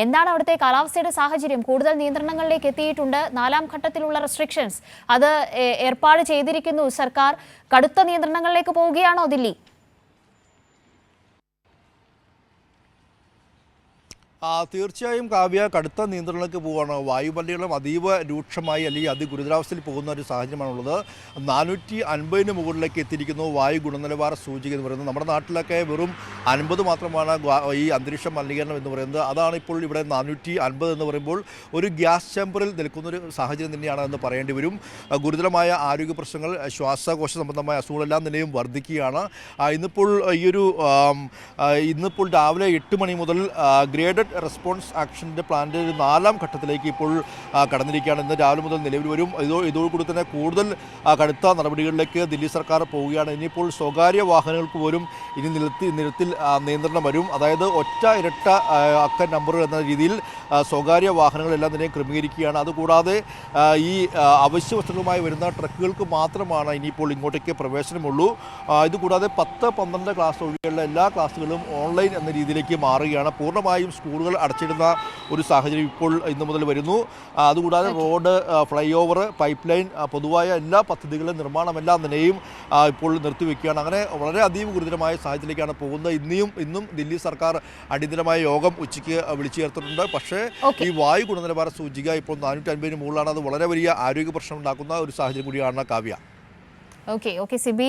എന്താണ് അവിടുത്തെ കാലാവസ്ഥയുടെ സാഹചര്യം? കൂടുതൽ നിയന്ത്രണങ്ങളിലേക്ക് എത്തിയിട്ടുണ്ട്. 4ാം ഘട്ടത്തിലുള്ള റെസ്ട്രിക്ഷൻസ് അത് ഏർപ്പാട് ചെയ്തിരിക്കുന്നു സർക്കാർ. കടുത്ത നിയന്ത്രണങ്ങളിലേക്ക് പോവുകയാണോ ദില്ലി? തീർച്ചയായും കാവ്യ, കടുത്ത നിയന്ത്രണങ്ങൾക്ക് പോവുകയാണ്. വായുമലിനീകരണം അതീവ രൂക്ഷമായി അല്ലെങ്കിൽ അതിഗുരുതരാവസ്ഥയിൽ പോകുന്ന ഒരു സാഹചര്യമാണുള്ളത്. 450 മുകളിലേക്ക് എത്തിയിരിക്കുന്നു വായു ഗുണനിലവാര സൂചിക എന്ന് പറയുന്നത്. നമ്മുടെ നാട്ടിലൊക്കെ വെറും 50 മാത്രമാണ് ഈ അന്തരീക്ഷ മലിനീകരണം എന്ന് പറയുന്നത്. അതാണ് ഇപ്പോൾ ഇവിടെ 450 എന്ന് പറയുമ്പോൾ ഒരു ഗ്യാസ് ചേമ്പറിൽ നിൽക്കുന്നൊരു സാഹചര്യം തന്നെയാണ് എന്ന് പറയേണ്ടി വരും. ഗുരുതരമായ ആരോഗ്യ പ്രശ്നങ്ങൾ, ശ്വാസകോശ സംബന്ധമായ അസുഖങ്ങളെല്ലാം തന്നെയും വർദ്ധിക്കുകയാണ്. ഇന്നിപ്പോൾ രാവിലെ 8 മണി മുതൽ ഗ്രേഡഡ് റെസ്പോൺസ് ആക്ഷൻ്റെ പ്ലാന്റ് 4ാം ഘട്ടത്തിലേക്ക് ഇപ്പോൾ കടന്നിരിക്കുകയാണ്. ഇന്ന് രാവിലെ മുതൽ നിലവിൽ വരും. ഇതോടുകൂടി തന്നെ കൂടുതൽ കടുത്ത നടപടികളിലേക്ക് ദില്ലി സർക്കാർ പോവുകയാണ്. ഇനിയിപ്പോൾ സ്വകാര്യ വാഹനങ്ങൾക്ക് പോലും ഇനി നിരത്തിൽ നിയന്ത്രണം വരും. അതായത് ഒറ്റ ഇരട്ട അക്ക നമ്പറുകൾ എന്ന രീതിയിൽ സ്വകാര്യ വാഹനങ്ങളെല്ലാം തന്നെ ക്രമീകരിക്കുകയാണ്. അതുകൂടാതെ ഈ അവശ്യ വസ്തുക്കളുമായി വരുന്ന ട്രക്കുകൾക്ക് മാത്രമാണ് ഇനിയിപ്പോൾ ഇങ്ങോട്ടേക്ക് പ്രവേശനമുള്ളൂ. ഇതുകൂടാതെ 10, 12 ക്ലാസ് ഒഴികെയുള്ള എല്ലാ ക്ലാസ്സുകളും ഓൺലൈൻ എന്ന രീതിയിലേക്ക് മാറുകയാണ്. പൂർണ്ണമായും സ്കൂളുകൾ അടച്ചിടുന്ന ഒരു സാഹചര്യം ഇപ്പോൾ ഇന്നു മുതൽ വരുന്നു. അതുകൂടാതെ road, fly over, pipe line, പൊതുവായ എല്ലാ പദ്ധതികളും നിർമ്മാണമെല്ലാം തന്നെയും ഇപ്പോൾ നിർത്തിവെക്കുകയാണ്. അങ്ങനെ വളരെ അതീവ ഗുരുതരമായ സാഹചര്യത്തിലേക്കാണ് പോകുന്നത്. ഇന്നും ദില്ലി സർക്കാർ അടിയന്തരമായ യോഗം ഉച്ചയ്ക്ക് വിളിച്ചു ചേർത്തിട്ടുണ്ട്. പക്ഷേ ഈ വായു ഗുണനിലവാര സൂചിക ഇപ്പോൾ 450 മുകളിലാണ്. അത് വളരെ വലിയ ആരോഗ്യ പ്രശ്നം ഉണ്ടാക്കുന്ന ഒരു സാഹചര്യം കൂടിയാണ് കാവ്യ. ഓക്കെ സിബി.